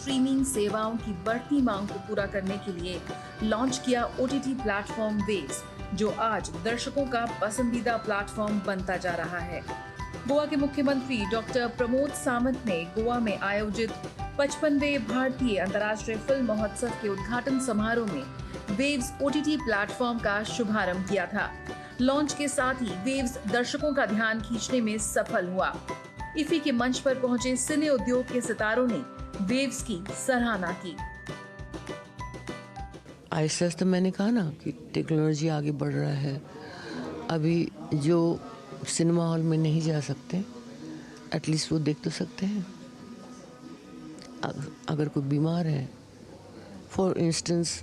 Streaming सेवाओं की बढ़ती मांग को पूरा करने के लिए लॉन्च किया ओटीटी प्लेटफॉर्म वेव्स, जो आज दर्शकों का पसंदीदा प्लेटफॉर्म बनता जा रहा है। गोवा के मुख्यमंत्री डॉक्टर प्रमोद सावंत ने गोवा में आयोजित 55वें भारतीय अंतर्राष्ट्रीय फिल्म महोत्सव के उद्घाटन समारोह में वेव्स ओटीटी प्लेटफॉर्म का शुभारंभ किया था। लॉन्च के साथ ही वेव्स दर्शकों का ध्यान खींचने में सफल हुआ। इफी के मंच पर पहुंचे सिने उद्योग के सितारों ने वेव्स की सराहना की। ऐसा तो मैंने कहा ना कि टेक्नोलॉजी आगे बढ़ रहा है। अभी जो सिनेमा हॉल में नहीं जा सकते, एटलीस्ट वो देख तो सकते हैं। अगर कोई बीमार है, for instance,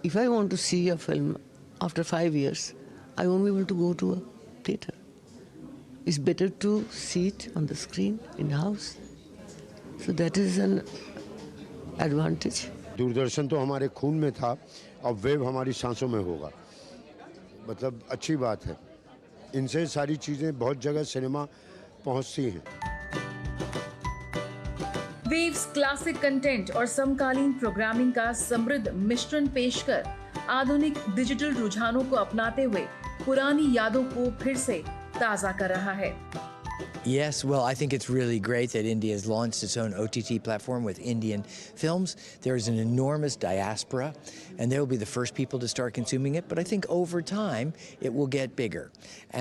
if I want to see a film after 5 years, I won't be able to go to a theater. It's better to see it on the screen in house. So that is an advantage. Doordarshan तो हमारे खून में था, अब wave हमारी सांसों में होगा। मतलब अच्छी बात है। इनसे सारी चीज़ें बहुत जगह सिनेमा पहुंचती हैं। वेव्स क्लासिक कंटेंट और समकालीन प्रोग्रामिंग का समृद्ध मिश्रण पेश कर आधुनिक डिजिटल रुझानों को अपनाते हुए पुरानी यादों को फिर से ताजा कर रहा है। Yes, well, I think it's really great that India has launched its own OTT platform with Indian films. There is an enormous diaspora, and they will be the first people to start consuming it. But I think over time, it will get bigger.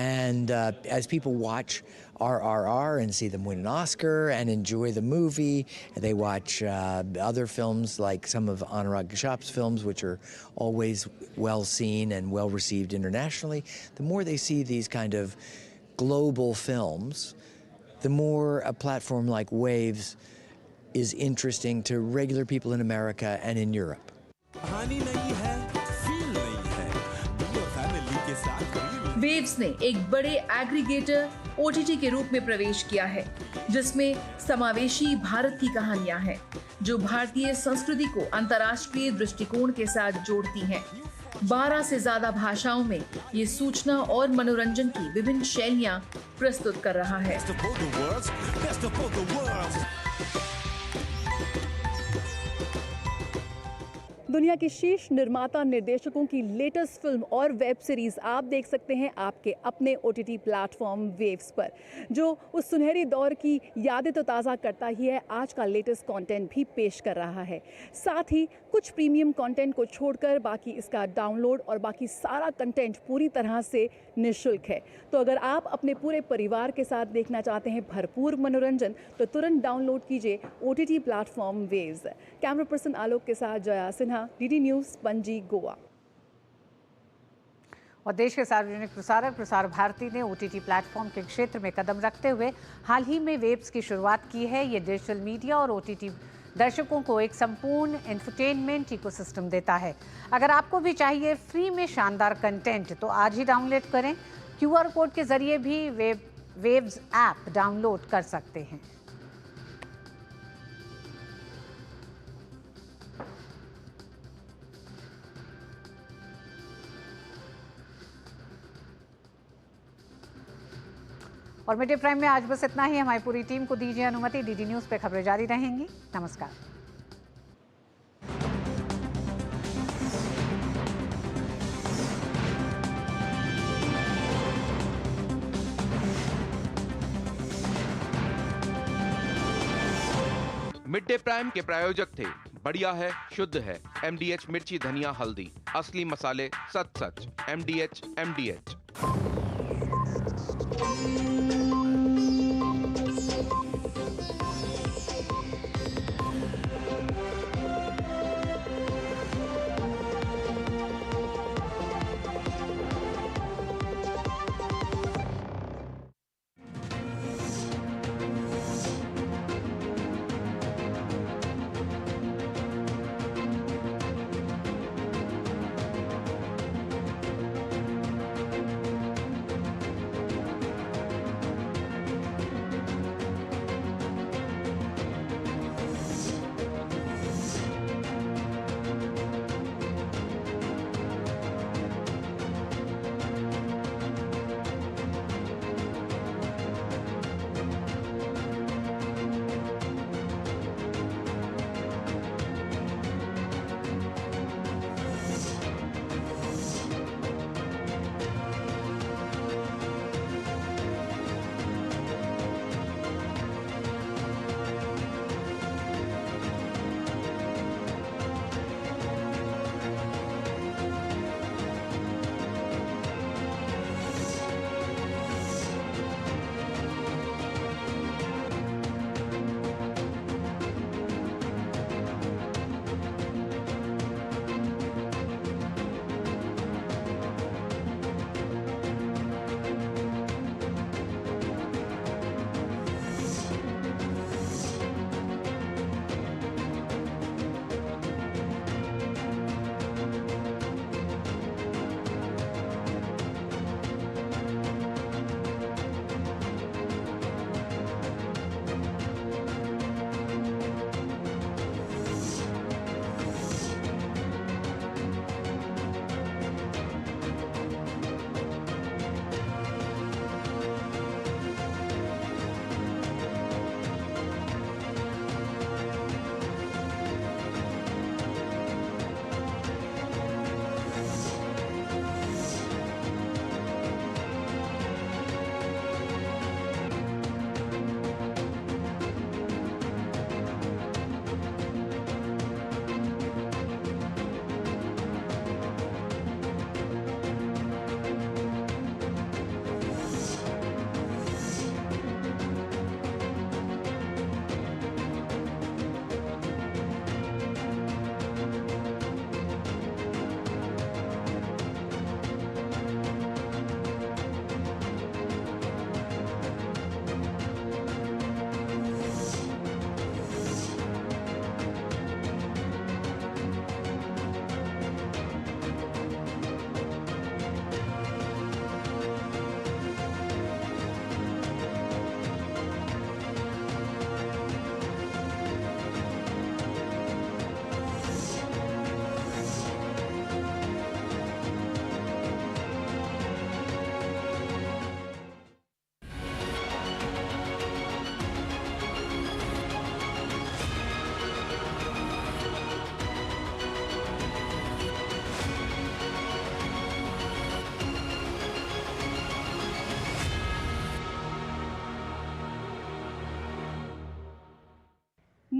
And as people watch RRR and see them win an Oscar and enjoy the movie, and they watch other films like some of Anurag Kashyap's films, which are always well seen and well received internationally, the more they see these kind of global films, the more a platform like Waves is interesting to regular people in America and in Europe. Waves ने एक बड़े aggregator OTT के रूप में प्रवेश किया है, जिसमें समावेशी भारत की कहानियां हैं, जो भारतीय संस्कृति को अंतर्राष्ट्रीय दृष्टिकोण के साथ जोड़ती हैं। 12 से ज्यादा भाषाओं में ये सूचना और मनोरंजन की विभिन्न शैलियां प्रस्तुत कर रहा है। दुनिया के शीर्ष निर्माता निर्देशकों की लेटेस्ट फिल्म और वेब सीरीज आप देख सकते हैं आपके अपने ओटीटी प्लेटफॉर्म वेव्स पर, जो उस सुनहरी दौर की यादें तो ताज़ा करता ही है, आज का लेटेस्ट कंटेंट भी पेश कर रहा है। साथ ही कुछ प्रीमियम कंटेंट को छोड़कर बाकी इसका डाउनलोड और बाकी सारा कंटेंट पूरी तरह से निःशुल्क है। तो अगर आप अपने पूरे परिवार के साथ देखना चाहते हैं भरपूर मनोरंजन, तो तुरंत डाउनलोड कीजिए OTT platform Waves. Camera person Alok के साथ जया सिन्हा, डीडी न्यूज़, पणजी, गोवा। और देश के सार्वजनिक प्रसारक प्रसार भारती ने ओटीटी प्लेटफॉर्म के क्षेत्र में कदम रखते हुए हाल ही में वेव्स की शुरुआत की है। ये डिजिटल मीडिया और ओटीटी दर्शकों को एक संपूर्ण एंटरटेनमेंट इकोसिस्टम देता है। अगर आपको भी चाहिए फ्री में शानदार कंटेंट, तो आज ही डाउनलोड करें। क्यूआर कोड के जरिए भी वेव्स ऐप डाउनलोड कर सकते हैं। और मिड डे प्राइम में आज बस इतना ही। हमारी पूरी टीम को दीजिए अनुमति। डीडी न्यूज़ पे खबरें जारी रहेंगी। नमस्कार। मिड डे प्राइम के प्रायोजक थे बढ़िया है, शुद्ध है, MDH मिर्ची, धनिया, हल्दी, असली मसाले, सच सच, MDH।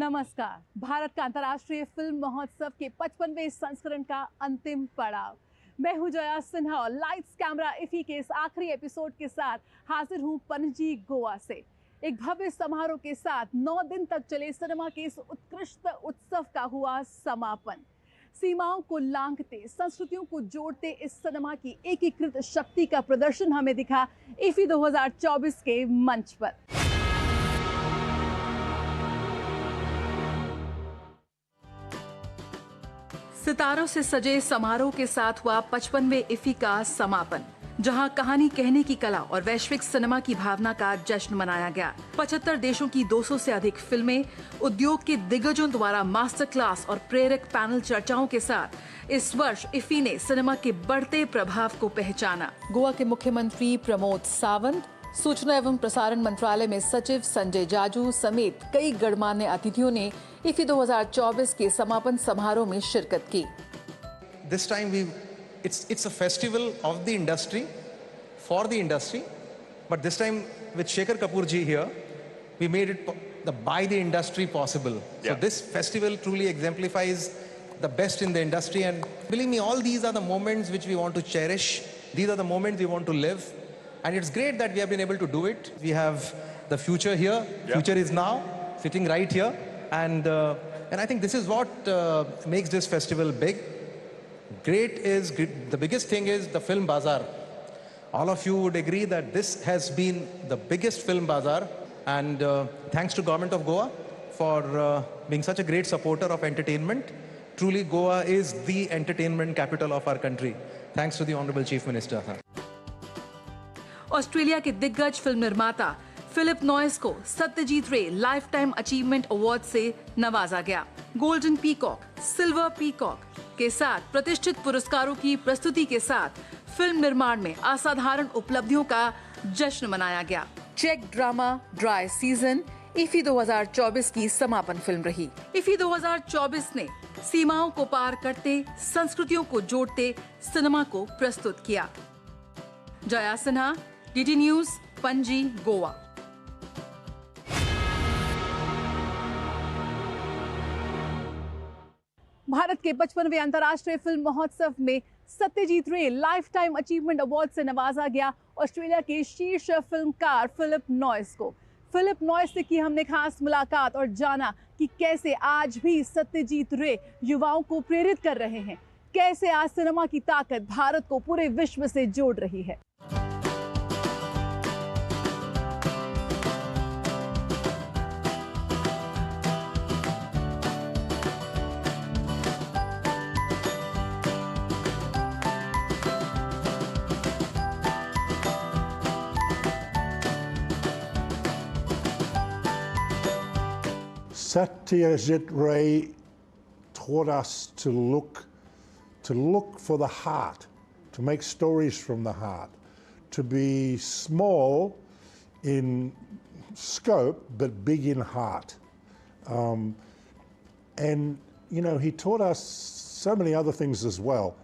नमस्कार। भारत का अंतर्राष्ट्रीय फिल्म महोत्सव के 55वें संस्करण का अंतिम पड़ाव। मैं हूं जया सिन्हा और लाइट्स कैमरा इफी के इस आखिरी एपिसोड के साथ हाजिर हूं पणजी, गोवा से। एक भव्य समारोह के साथ 9 दिन तक चले सिनेमा के इस उत्कृष्ट उत्सव का हुआ समापन। सीमाओं को लांघते, संस्कृतियों को जोड़ते इस सिनेमा की एकीकृत शक्ति का प्रदर्शन हमें दिखा इफी 2024 के मंच पर। सितारों से सजे समारोह के साथ हुआ 55वें इफी का समापन, जहां कहानी कहने की कला और वैश्विक सिनेमा की भावना का जश्न मनाया गया। 75 देशों की 200 से अधिक फिल्में, उद्योग के दिग्गजों द्वारा मास्टर क्लास और प्रेरक पैनल चर्चाओं के साथ इस वर्ष इफी ने सिनेमा के बढ़ते प्रभाव को पहचाना। गोवा के मुख्यमंत्री प्रमोद सावंत, सूचना एवं प्रसारण मंत्रालय में सचिव संजय जाजू समेत कई गणमान्य अतिथियों ने इफी 2024 के समापन समारोह में शिरकत की। This time it's a festival of the industry, for the industry, but this time with Shekhar Kapoor ji here, we made it by the industry possible. So this festival truly exemplifies the best in the industry, and believe me, all these are the moments which we want to cherish. These are the moments we want to live, and it's great that we have been able to do it. We have the future here. Future is now, sitting right here, and I think this is what makes this festival big. The biggest thing is the film bazaar. All of you would agree that this has been the biggest film bazaar, and thanks to Government of Goa for being such a great supporter of entertainment. Truly, Goa is the entertainment capital of our country. Thanks to the Honorable Chief Minister. Australia के दिग्गज film निर्माता Philip noise को सत्यजीत रे life time achievement award से नवाजा गया। Golden peacock, silver peacock के साथ प्रतिष्ठित पुरस्कारों की प्रस्तुति के साथ फिल्म निर्माण में असाधारण उपलब्धियों का जश्न मनाया गया। चेक ड्रामा ड्राई सीजन इफी 2024 की समापन फिल्म रही। इफी 2024 ने सीमाओं को पार करते, संस्कृतियों को जोड़ते सिनेमा को प्रस्तुत किया। Jaya Sinha, DD news, Panaji, Goa. भारत के 55वें अंतर्राष्ट्रीय फिल्म महोत्सव में सत्यजीत रे लाइफ टाइम अचीवमेंट अवार्ड से नवाजा गया ऑस्ट्रेलिया के शीर्ष फिल्मकार फिलिप नॉइस को। फिलिप नॉइस से की हमने खास मुलाकात और जाना कि कैसे आज भी सत्यजीत रे युवाओं को प्रेरित कर रहे हैं, कैसे आज सिनेमा की ताकत भारत को पूरे विश्व से जोड़ रही है। Satyajit Ray taught us to look for the heart, to make stories from the heart, to be small in scope but big in heart. And you know, he taught us so many other things as well.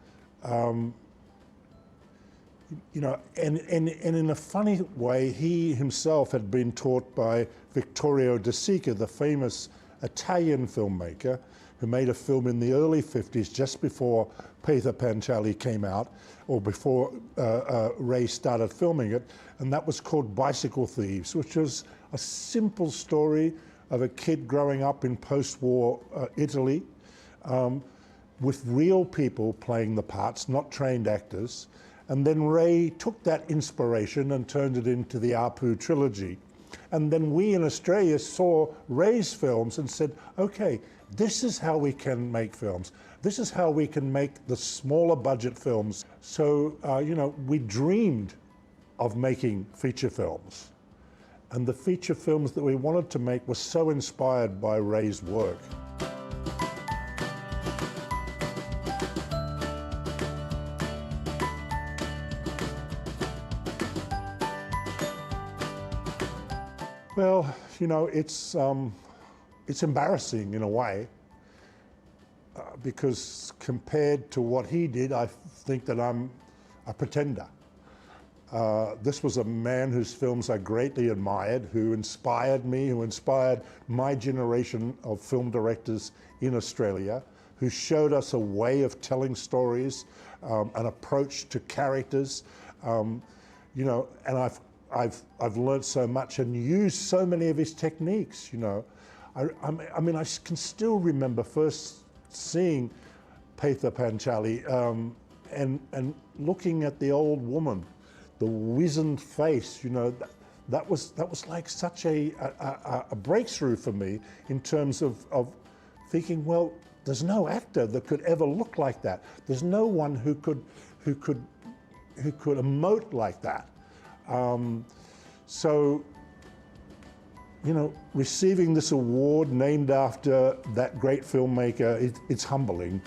You know, and in a funny way, he himself had been taught by Vittorio De Sica, the famous Italian filmmaker who made a film in the early 50s, just before Peter Panchali came out, or before Ray started filming it, and that was called Bicycle Thieves, which was a simple story of a kid growing up in post-war Italy, with real people playing the parts, not trained actors. And then Ray took that inspiration and turned it into the Apu trilogy. And then we in Australia saw Ray's films and said, okay, this is how we can make films. This is how we can make the smaller budget films. So, you know, we dreamed of making feature films. And the feature films that we wanted to make were so inspired by Ray's work. Well, you know, it's embarrassing in a way, because compared to what he did, I think that I'm a pretender. This was a man whose films I greatly admired, who inspired me, who inspired my generation of film directors in Australia, who showed us a way of telling stories, an approach to characters, you know, and I've learned so much and used so many of his techniques, you know. I mean, I can still remember first seeing Pather Panchali and looking at the old woman, the wizened face, you know, that was like such a breakthrough for me in terms of thinking, well, there's no actor that could ever look like that. There's no one who could emote like that. So, you know, receiving this award named after that great filmmaker, it's humbling.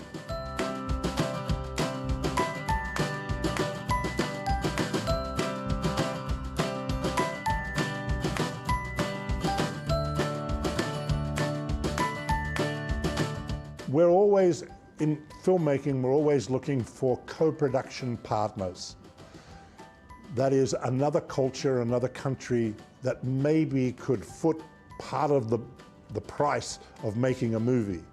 We're always, in filmmaking, we're always looking for co-production partners. That is another culture, another country that maybe could foot part of the price of making a movie.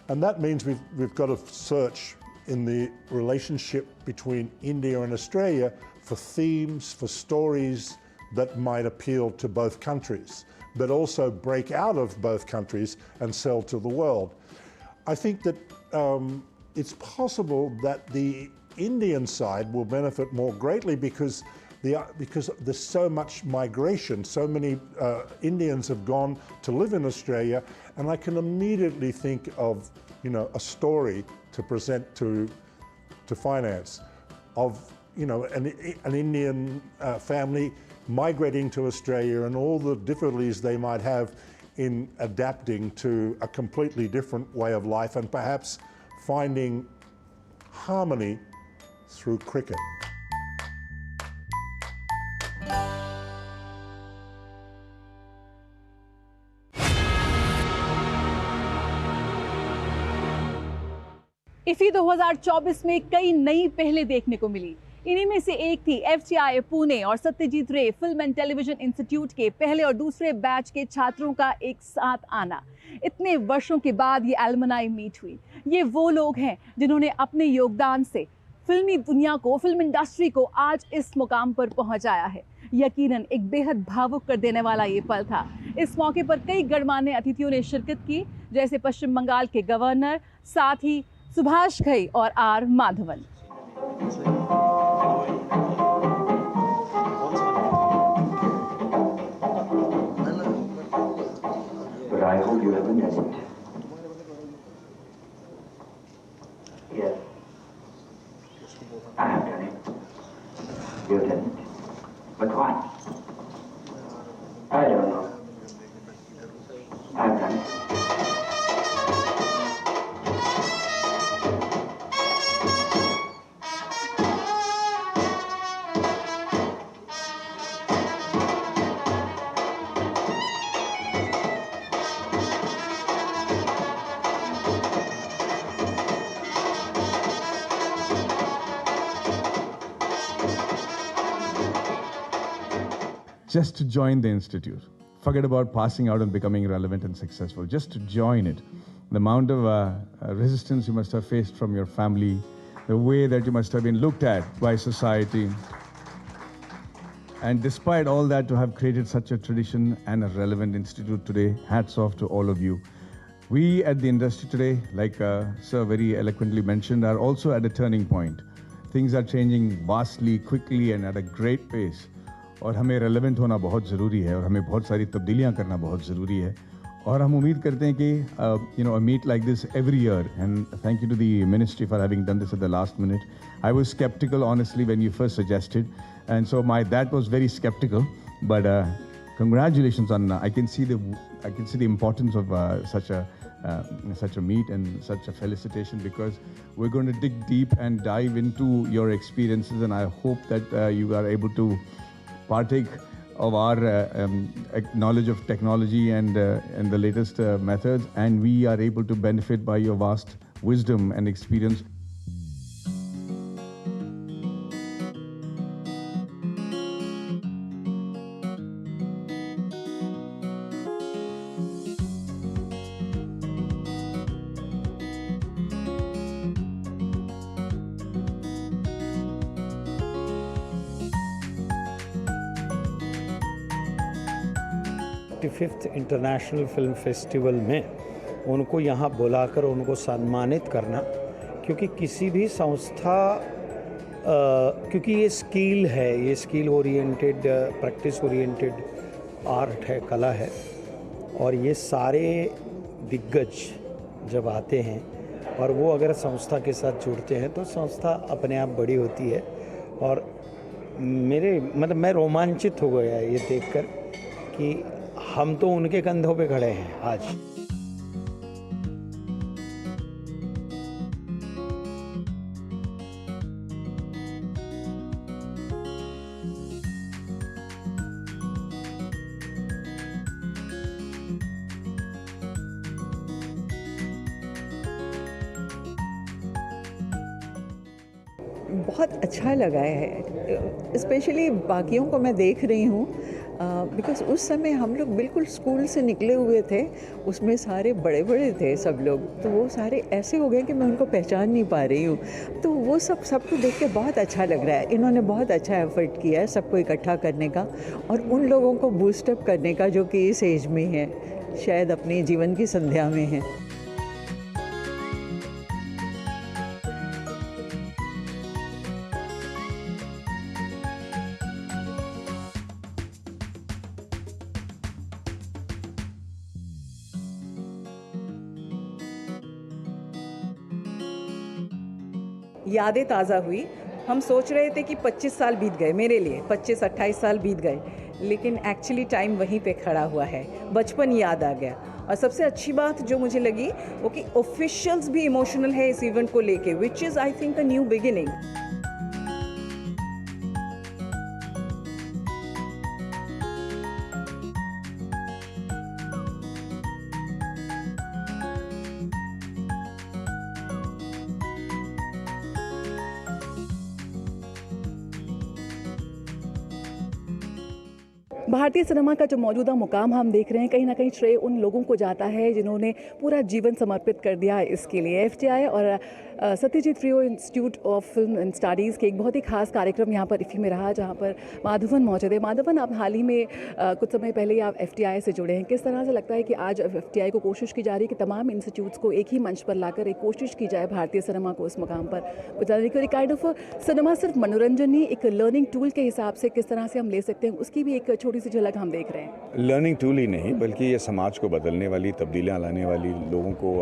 And that means we've got to search in the relationship between India and Australia for themes, for stories that might appeal to both countries, but also break out of both countries and sell to the world. I think that it's possible that the Indian side will benefit more greatly because there's so much migration. So many Indians have gone to live in Australia, and I can immediately think of, you know, a story to present to finance of, you know, an Indian family migrating to Australia and all the difficulties they might have in adapting to a completely different way of life and perhaps finding harmony through cricket. IFFI 2024 में कई नई पहलें देखने को मिली। इन्हीं में से एक थी FTI पुणे और सत्यजीत रे फिल्म एंड टेलीविजन इंस्टीट्यूट के पहले और दूसरे बैच के छात्रों का एक साथ आना। इतने वर्षों के बाद ये एलुमनाई मीट हुई। ये वो लोग हैं जिन्होंने अपने योगदान से फिल्मी दुनिया को, फिल्म इंडस्ट्री को आज इस मुकाम पर पहुंचाया है। यकीनन एक बेहद भावुक कर देने वाला ये पल था। इस मौके पर कई गणमान्य अतिथियों ने शिरकत की, जैसे पश्चिम बंगाल के गवर्नर, साथ ही सुभाष घई और R Madhavan. But I hope you have been missing. Yes. I have done it. You didn't. But why? I don't know. I've done it. Just to join the institute. Forget about passing out and becoming relevant and successful. Just to join it. The amount of resistance you must have faced from your family, the way that you must have been looked at by society. And despite all that, to have created such a tradition and a relevant institute today, hats off to all of you. We at the industry today, like Sir very eloquently mentioned, are also at a turning point. Things are changing vastly, quickly and at a great pace. और हमें relevant होना बहुत ज़रूरी है और हमें बहुत सारी तब्दीलियाँ करना बहुत ज़रूरी है और हम उम्मीद करते हैं कि you know, a meet like this every year, and thank you to the ministry for having done this at the last minute. I was skeptical honestly when you first suggested, and so my dad was very skeptical, but congratulations on I can see the importance of such a meet and such a felicitation, because we're going to dig deep and dive into your experiences, and I hope that you are able to partake of our knowledge of technology and the latest methods, and we are able to benefit by your vast wisdom and experience. 45th international film festival में उनको यहाँ बुलाकर उनको सम्मानित करना, क्योंकि किसी भी संस्था क्योंकि ये स्किल है, ये skill oriented, practice oriented art है, कला है, और ये सारे दिग्गज जब आते हैं और वो अगर संस्था के साथ जुड़ते हैं तो संस्था अपने आप बड़ी होती है। और मैं रोमांचित हो गया ये देखकर कि हम तो उनके कंधों पे खड़े हैं आज। बहुत अच्छा लगा है, स्पेशली बाकियों को मैं देख रही हूँ बिकॉज़ उस समय हम लोग बिल्कुल स्कूल से निकले हुए थे, उसमें सारे बड़े बड़े थे सब लोग, तो वो सारे ऐसे हो गए कि मैं उनको पहचान नहीं पा रही हूँ। तो वो सबको देख के बहुत अच्छा लग रहा है। इन्होंने बहुत अच्छा एफर्ट किया है सबको इकट्ठा करने का और उन लोगों को बूस्टअप करने का जो कि इस एज में है, शायद अपने जीवन की संध्या में है। यादें ताज़ा हुई। हम सोच रहे थे कि 25 साल बीत गए, मेरे लिए 25-28 साल बीत गए, लेकिन एक्चुअली टाइम वहीं पे खड़ा हुआ है, बचपन याद आ गया। और सबसे अच्छी बात जो मुझे लगी वो कि ऑफिशियल्स भी इमोशनल है इस इवेंट को लेके, which is I think a new beginning. भारतीय सिनेमा का जो मौजूदा मुकाम हम देख रहे हैं, कहीं ना कहीं श्रेय उन लोगों को जाता है जिन्होंने पूरा जीवन समर्पित कर दिया इसके लिए। एफटीआई और सत्यजीत रे institute of film and studies के एक बहुत ही खास कार्यक्रम यहाँ पर इफ़ी में रहा, जहाँ पर माधवन मौजूद है। माधवन, आप हाल ही में कुछ समय पहले ही आप एफटीआई से जुड़े हैं, किस तरह से लगता है कि आज एफटीआई को कोशिश की जा रही है कि तमाम इंस्टीट्यूट्स को एक ही मंच पर लाकर एक कोशिश की जाए भारतीय सिनेमा को इस मुकाम पर पहुँचाने की? काइंड ऑफ सिनेमा सिर्फ मनोरंजन नहीं, एक लर्निंग टूल के हिसाब से किस तरह से हम ले सकते हैं, उसकी भी एक छोटी सी झलक हम देख रहे हैं। लर्निंग टूल ही नहीं, बल्कि ये समाज को बदलने वाली, तब्दीलियाँ लाने वाली, लोगों को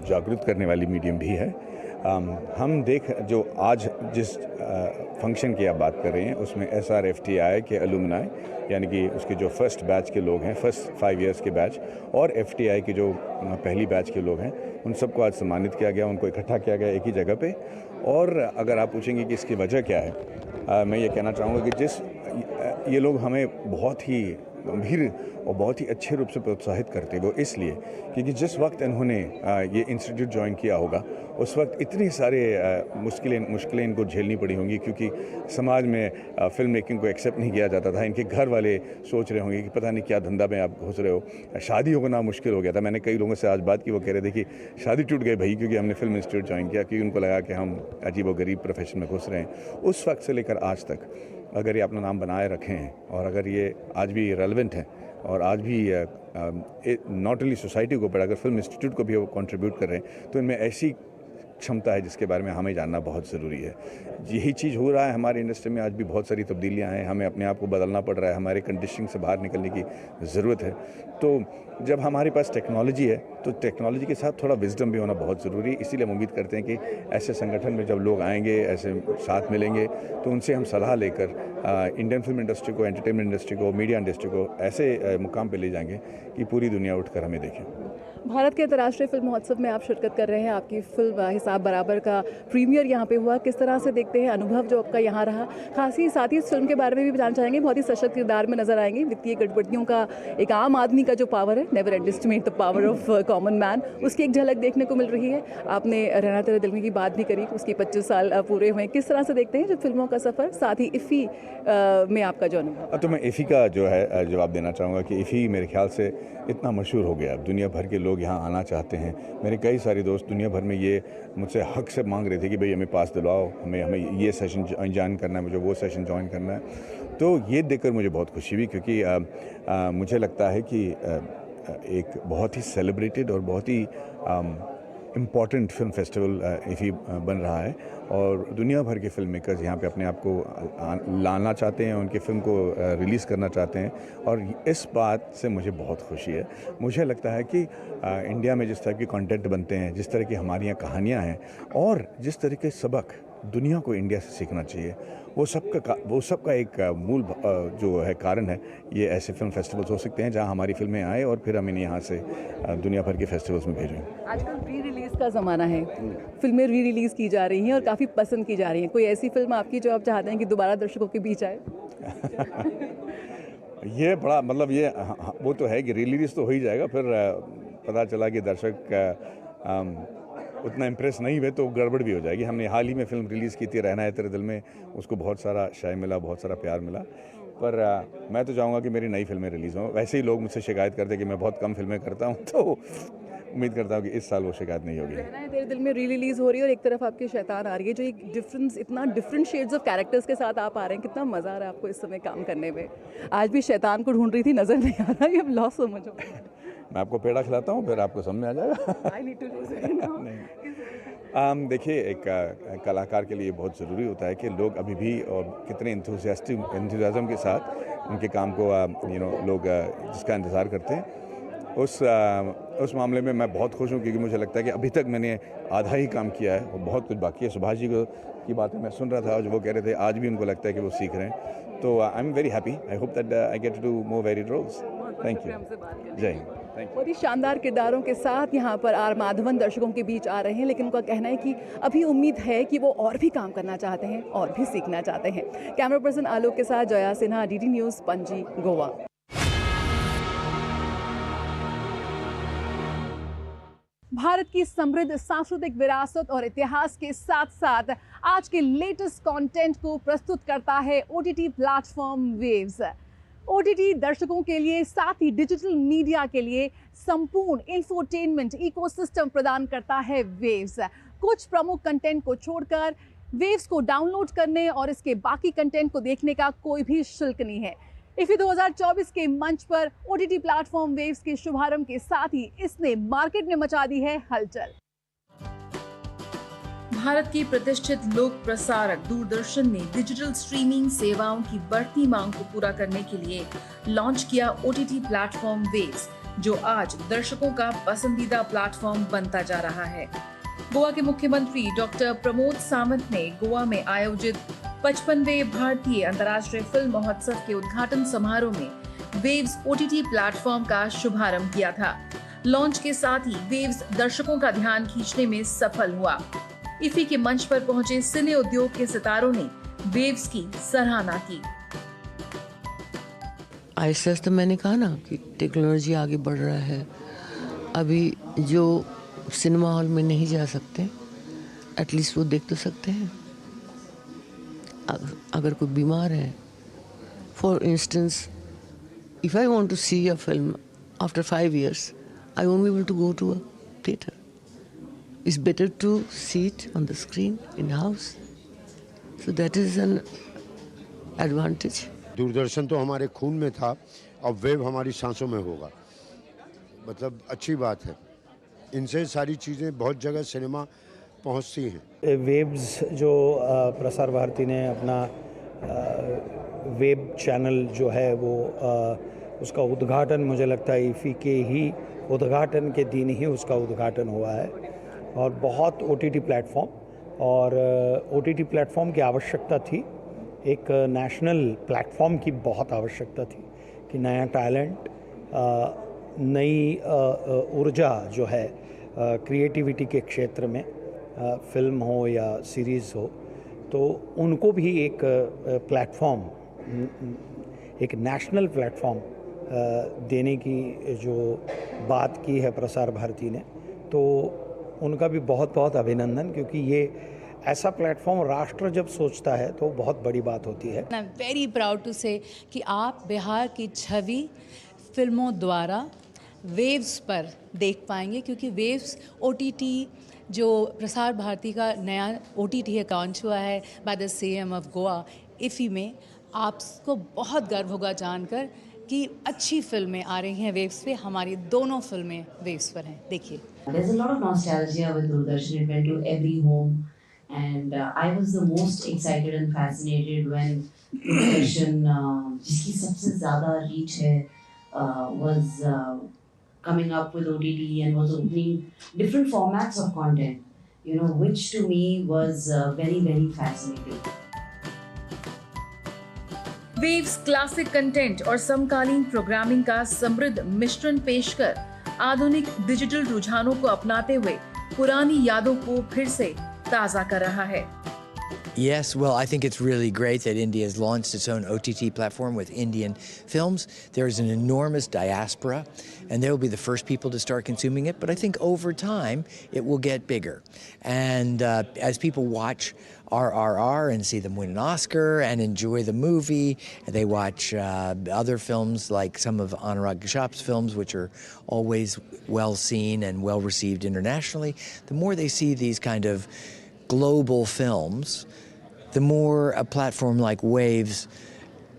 जागरूक करने वाली मीडियम भी है। हम जो आज जिस फंक्शन की आप बात कर रहे हैं, उसमें SRFTI के अलुमनाई, यानी कि उसके जो फर्स्ट बैच के लोग हैं, फर्स्ट 5 इयर्स के बैच, और FTI की जो पहली बैच के लोग हैं, उन सबको आज सम्मानित किया गया, उनको इकट्ठा किया गया एक ही जगह पे। और अगर आप पूछेंगे कि इसकी वजह क्या है, मैं ये कहना चाहूँगा कि ये लोग हमें बहुत ही गंभीर और बहुत ही अच्छे रूप से प्रोत्साहित करते हैं। वो इसलिए क्योंकि जिस वक्त इन्होंने ये इंस्टीट्यूट ज्वाइन किया होगा, उस वक्त इतनी सारे मुश्किलें इनको झेलनी पड़ी होंगी, क्योंकि समाज में फिल्म मेकिंग को एक्सेप्ट नहीं किया जाता था। इनके घर वाले सोच रहे होंगे कि पता नहीं क्या धंधा में आप घुस रहे हो, शादी होना मुश्किल हो गया था। मैंने कई लोगों से आज बात की, वो कह रहे थे कि शादी टूट गई भाई, क्योंकि हमने फिल्म इंस्टीट्यूट ज्वाइन किया, क्योंकि उनको लगा कि हम अजीब व गरीब प्रोफेशन में घुस रहे हैं। उस वक्त से लेकर आज तक अगर ये अपना नाम बनाए रखे हैं और अगर ये आज भी रेलेवेंट हैं और आज भी नॉट ओनली सोसाइटी को पर अगर फिल्म इंस्टीट्यूट को भी वो कंट्रीब्यूट कर रहे हैं, तो इनमें ऐसी क्षमता है जिसके बारे में हमें जानना बहुत ज़रूरी है। यही चीज़ हो रहा है हमारी इंडस्ट्री में। आज भी बहुत सारी तब्दीलियां हैं, हमें अपने आप को बदलना पड़ रहा है, हमारे कंडीशनिंग से बाहर निकलने की ज़रूरत है। तो जब हमारे पास टेक्नोलॉजी है, तो टेक्नोलॉजी के साथ थोड़ा विजडम भी होना बहुत ज़रूरी है। इसीलिए हम उम्मीद करते हैं कि ऐसे संगठन में जब लोग आएंगे, ऐसे साथ मिलेंगे, तो उनसे हम सलाह लेकर इंडियन फिल्म इंडस्ट्री को, एंटरटेनमेंट इंडस्ट्री को, मीडिया इंडस्ट्री को ऐसे मुकाम पर ले जाएंगे कि पूरी दुनिया उठकर हमें देखें। भारत के अंतर्राष्ट्रीय फिल्म महोत्सव में आप शिरकत कर रहे हैं, आपकी फिल्म हिसाब बराबर का प्रीमियर यहाँ पे हुआ, किस तरह से देखते हैं, अनुभव जो आपका यहाँ रहा? खास ही साथ ही इस फिल्म के बारे में भी जानना चाहेंगे। बहुत ही सशक्त किरदार में नजर आएंगे, वित्तीय गड़बड़ियों का एक आम आदमी का जो पावर है, never underestimate the power of common man, उसकी एक झलक देखने को मिल रही है। आपने रहना तेरे दिल में की बात भी करी, उसकी 25 साल पूरे हुए, किस तरह से देखते हैं जो फिल्मों का सफ़र, साथ ही इफ़ी में आपका जो अनुभव? तो मैं इफ़ी का जो है जवाब देना चाहूँगा कि इफ़ी मेरे ख्याल से इतना मशहूर हो गया, दुनिया भर के लोग यहाँ आना चाहते हैं। मेरे कई सारे दोस्त दुनिया भर में ये मुझसे हक से मांग रहे थे कि भाई हमें पास दिलवाओ, हमें ये सेशन ज्वाइन करना है, मुझे वो सेशन ज्वाइन करना है। तो ये देखकर मुझे बहुत खुशी हुई, क्योंकि मुझे लगता है कि एक बहुत ही सेलिब्रेटेड और बहुत ही इम्पॉर्टेंट फिल्म फेस्टिवल इफ़ी बन रहा है, और दुनिया भर के फिल्म मेकर्स यहाँ पे अपने आप को लाना चाहते हैं, उनके फिल्म को रिलीज़ करना चाहते हैं, और इस बात से मुझे बहुत खुशी है। मुझे लगता है कि इंडिया में जिस तरह के कंटेंट बनते हैं, जिस तरह की हमारी यहाँ कहानियाँ हैं, और जिस तरह के सबक दुनिया को इंडिया से सीखना चाहिए, वो सबका एक मूल जो है कारण है, ये ऐसे फिल्म फेस्टिवल्स हो सकते हैं जहाँ हमारी फिल्में आए और फिर हम इन्हें यहाँ से दुनिया भर के फेस्टिवल्स में भेजें। आजकल री रिलीज़ का ज़माना है, फिल्में री रिलीज़ की जा रही हैं और काफ़ी पसंद की जा रही हैं। कोई ऐसी फिल्म आपकी जो आप चाहते हैं कि दोबारा दर्शकों के बीच आए? ये बड़ा मतलब ये वो तो है कि री रिलीज़ तो हो ही जाएगा, फिर पता चला कि दर्शक उतना इम्प्रेस नहीं हुए तो गड़बड़ भी हो जाएगी। हमने हाल ही में फिल्म रिलीज़ की थी रहना है तेरे दिल में, उसको बहुत सारा शाय मिला, बहुत सारा प्यार मिला, पर मैं तो चाहूँगा कि मेरी नई फिल्में रिलीज़ हों। वैसे ही लोग मुझसे शिकायत करते हैं कि मैं बहुत कम फिल्में करता हूँ, तो उम्मीद करता हूँ कि इस साल वो शिकायत नहीं होगी। रहना है तेरे दिल में री रिलीज़ हो रही है और एक तरफ आपकी शैतान आ रही है, जो एक इतना डिफरेंट शेड्स ऑफ कैरेक्टर्स के साथ आप आ रहे हैं। कितना मज़ा आ रहा है आपको इस समय काम करने में? आज भी शैतान को ढूंढ रही थी, नज़र नहीं आ रहा, ये लॉस समझो। मैं आपको पेड़ा खिलाता हूँ, फिर आपको समझ में आ जाएगा। I need to lose it now. देखिए, एक कलाकार के लिए बहुत ज़रूरी होता है कि लोग अभी भी और कितने इंथुजियाज़म के साथ उनके काम को लोग जिसका इंतज़ार करते हैं, उस मामले में मैं बहुत खुश हूँ, क्योंकि मुझे लगता है कि अभी तक मैंने आधा ही काम किया है और बहुत कुछ बाकी है। सुभाष जी की बातें मैं सुन रहा था, जो वो कह रहे थे, आज भी उनको लगता है कि वो सीख रहे हैं। तो I am very happy. I hope that I get to do more varied roles. Thank you. जय हिंद। बहुत ही शानदार किरदारों के साथ यहाँ पर आर माधवन दर्शकों के बीच आ रहे हैं, लेकिन उनका कहना है कि अभी उम्मीद है कि वो और भी काम करना चाहते हैं और भी सीखना चाहते हैं। कैमरा पर्सन आलोक के साथ जया सिन्हा, डीडी न्यूज़, पणजी, गोवा। भारत की समृद्ध सांस्कृतिक विरासत और इतिहास के साथ साथ आज के लेटेस्ट कंटेंट को प्रस्तुत करता है ओटीटी प्लेटफॉर्म वेव्स। ओटीटी दर्शकों के लिए, साथ ही डिजिटल मीडिया के लिए संपूर्ण इंफोटेनमेंट इकोसिस्टम प्रदान करता है वेव्स। कुछ प्रमुख कंटेंट को छोड़कर वेव्स को डाउनलोड करने और इसके बाकी कंटेंट को देखने का कोई भी शुल्क नहीं है। इफ़ी 2024 के मंच पर ओटीटी प्लेटफॉर्म वेव्स के शुभारंभ के साथ ही इसने मार्केट में मचा दी है हलचल। भारत के प्रतिष्ठित लोक प्रसारक दूरदर्शन ने डिजिटल स्ट्रीमिंग सेवाओं की बढ़ती मांग को पूरा करने के लिए लॉन्च किया ओटीटी प्लेटफॉर्म वेव्स, जो आज दर्शकों का पसंदीदा प्लेटफॉर्म बनता जा रहा है। गोवा के मुख्यमंत्री डॉक्टर प्रमोद सावंत ने गोवा में आयोजित 55वें भारतीय अंतर्राष्ट्रीय फिल्म महोत्सव के उद्घाटन समारोह में वेव्स ओटीटी प्लेटफॉर्म का शुभारंभ किया था। लॉन्च के साथ ही वेव्स दर्शकों का ध्यान खींचने में सफल हुआ। इफ़ी के मंच पर पहुंचे सिने उद्योग के सितारों ने वेव्स की सराहना की। ऐसा तो मैंने कहा ना कि टेक्नोलॉजी आगे बढ़ रहा है। अभी जो सिनेमा हॉल में नहीं जा सकते, एटलीस्ट वो देख तो सकते हैं। अगर कोई बीमार है, for instance, if I want to see a film after 5 years, I won't be able to go to a theatre. It's better to see it on the screen in house. So that is an advantage. Doordarshan तो हमारे खून में था, अब wave हमारी सांसों में होगा। मतलब अच्छी बात है। इनसे सारी चीज़ें बहुत जगह सिनेमा पहुंचती हैं। वेव्स जो प्रसार भारती ने अपना वेब चैनल जो है वो उसका उद्घाटन, मुझे लगता है इफ़ी के ही उद्घाटन के दिन ही उसका उद्घाटन हुआ है। और बहुत ओटीटी प्लेटफॉर्म और ओटीटी प्लेटफॉर्म की आवश्यकता थी, एक नेशनल प्लेटफॉर्म की बहुत आवश्यकता थी कि नया टैलेंट, नई ऊर्जा जो है क्रिएटिविटी के क्षेत्र में, फिल्म हो या सीरीज़ हो, तो उनको भी एक प्लेटफॉर्म, एक नेशनल प्लेटफॉर्म देने की जो बात की है प्रसार भारती ने, तो उनका भी बहुत बहुत अभिनंदन, क्योंकि ये ऐसा प्लेटफॉर्म राष्ट्र जब सोचता है तो बहुत बड़ी बात होती है। I am very proud to say कि आप बिहार की छवि फिल्मों द्वारा वेव्स पर देख पाएंगे, क्योंकि वेव्स ओटीटी जो प्रसार भारती का नया ओटीटी है लॉन्च हुआ है by the CM of Goa IFFI में, आपको बहुत गर्व होगा जानकर कि अच्छी फिल्में आ रही हैं वेव्स पे। हमारी दोनों फिल्में वेव्स पर हैं, देखिए। There's a lot of nostalgia with Doordarshan. It went to every home, and I was the most excited and fascinated when Doordarshan, जिसकी सबसे ज़्यादा reach है, was coming up with OTT and was opening different formats of content, which to me was very, very fascinating. Waves classic content और समकालीन programming का समृद्ध मिश्रण पेश कर आधुनिक डिजिटल रुझानों को अपनाते हुए पुरानी यादों को फिर से ताज़ा कर रहा है। Yes, well, I think it's really great that India has launched its own OTT platform with Indian films. There is an enormous diaspora, and they will be the first people to start consuming it. But I think over time, it will get bigger. And as people watch RRR and see them win an Oscar and enjoy the movie, and they watch other films like some of Anurag Kashyap's films, which are always well seen and well received internationally, the more they see these kind of global films, the more a platform like Waves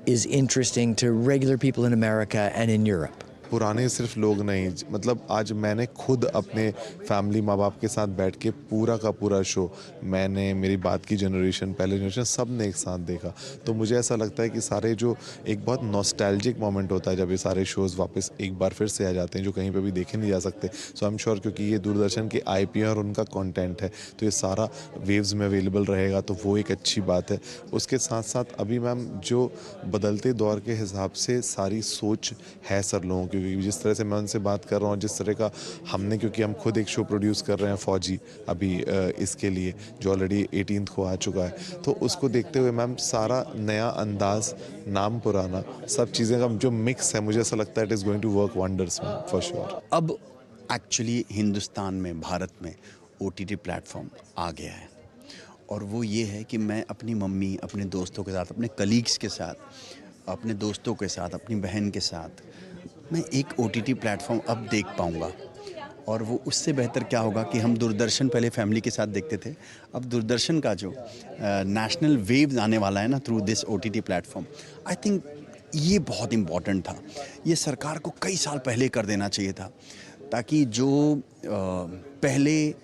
is interesting to regular people in America and in Europe. पुराने सिर्फ लोग नहीं, मतलब आज मैंने खुद अपने family माँ बाप के साथ बैठ के पूरा का पूरा शो, मैंने, मेरी बात की जनरेशन, पहले जनरेशन, सब ने एक साथ देखा। तो मुझे ऐसा लगता है कि सारे जो एक बहुत नॉस्टैल्जिक मोमेंट होता है जब ये सारे शोज़ वापस एक बार फिर से आ जाते हैं जो कहीं पे भी देखे नहीं जा सकते। सो आई एम श्योर क्योंकि ये दूरदर्शन के IP और उनका कंटेंट है तो ये सारा वेव्स में अवेलेबल रहेगा, तो वो एक अच्छी बात है। उसके साथ साथ अभी मैम जो बदलते दौर के हिसाब से सारी सोच है सर लोगों की, जिस तरह से मैं उनसे बात कर रहा हूँ, जिस तरह का हमने, क्योंकि हम खुद एक शो प्रोड्यूस कर रहे हैं फौजी अभी इसके लिए जो ऑलरेडी 18th को आ चुका है, तो उसको देखते हुए मैम सारा नया अंदाज, नाम पुराना, सब चीज़ें का जो मिक्स है, मुझे ऐसा लगता है it is going to work wonders ma'am for sure. अब एक्चुअली हिंदुस्तान में, भारत में OTT प्लेटफॉर्म आ गया है और वो ये है कि मैं अपनी मम्मी, अपने दोस्तों के साथ, अपने कलीग्स के साथ, अपने दोस्तों के साथ, अपनी बहन के साथ मैं एक OTT प्लेटफॉर्म अब देख पाऊँगा। और वो उससे बेहतर क्या होगा कि हम दूरदर्शन पहले फैमिली के साथ देखते थे, अब दूरदर्शन का जो नेशनल वेव्स आने वाला है ना through this OTT platform, I think ये बहुत इम्पॉर्टेंट था। ये सरकार को कई साल पहले कर देना चाहिए था ताकि जो पहले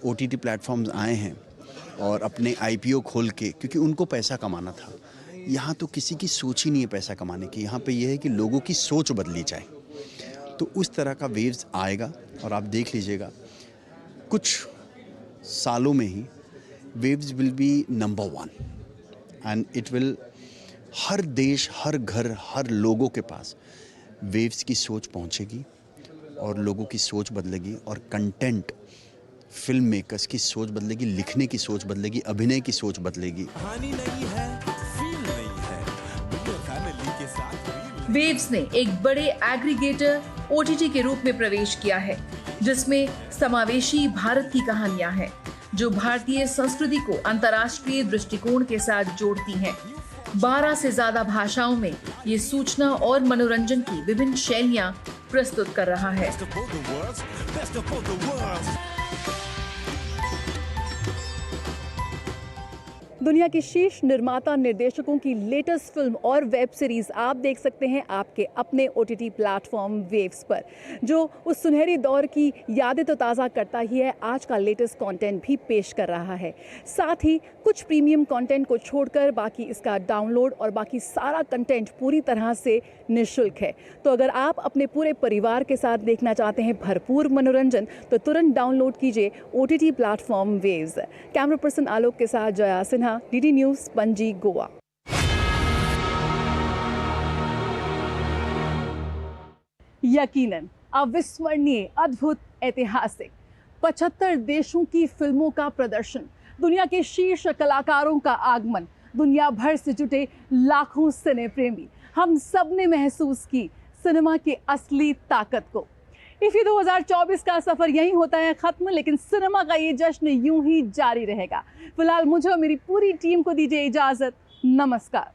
OTT प्लेटफॉर्म्स आए हैं और अपने IPO खोल के, क्योंकि उनको पैसा कमाना था, यहाँ तो किसी की सोच ही नहीं है पैसा कमाने की, यहाँ पे ये है कि लोगों की सोच बदली जाए। तो उस तरह का वेव्स आएगा और आप देख लीजिएगा कुछ सालों में ही Waves will be number 1 and it will, हर देश, हर घर, हर लोगों के पास वेव्स की सोच पहुँचेगी और लोगों की सोच बदलेगी और कंटेंट, फिल्म मेकर्स की सोच बदलेगी, लिखने की सोच बदलेगी, अभिनय की सोच बदलेगी। वेव्स ने एक बड़े एग्रीगेटर OTT के रूप में प्रवेश किया है जिसमें समावेशी भारत की कहानियां हैं जो भारतीय संस्कृति को अंतर्राष्ट्रीय दृष्टिकोण के साथ जोड़ती हैं। 12 से ज्यादा भाषाओं में ये सूचना और मनोरंजन की विभिन्न शैलियां प्रस्तुत कर रहा है। दुनिया के शीर्ष निर्माता निर्देशकों की लेटेस्ट फिल्म और वेब सीरीज आप देख सकते हैं आपके अपने OTT प्लेटफॉर्म वेव्स पर, जो उस सुनहरी दौर की यादें तो ताज़ा करता ही है, आज का लेटेस्ट कंटेंट भी पेश कर रहा है। साथ ही कुछ प्रीमियम कंटेंट को छोड़कर बाकी इसका डाउनलोड और बाकी सारा कंटेंट पूरी तरह से निःशुल्क है। तो अगर आप अपने पूरे परिवार के साथ देखना चाहते हैं भरपूर मनोरंजन, तो तुरंत डाउनलोड कीजिए OTT platform Waves. Camera person Alok के साथ जया सिन्हा, DD न्यूज़, पणजी, गोवा। यकीनन अविस्मरणीय, अद्भुत, ऐतिहासिक 75 देशों की फिल्मों का प्रदर्शन, दुनिया के शीर्ष कलाकारों का आगमन, दुनिया भर से जुटे लाखों सिने प्रेमी, हम सब ने महसूस की सिनेमा की असली ताकत को। इफ़ी 2024 का सफ़र यहीं होता है ख़त्म, लेकिन सिनेमा का ये जश्न यूं ही जारी रहेगा। फिलहाल मुझे और मेरी पूरी टीम को दीजिए इजाज़त। नमस्कार।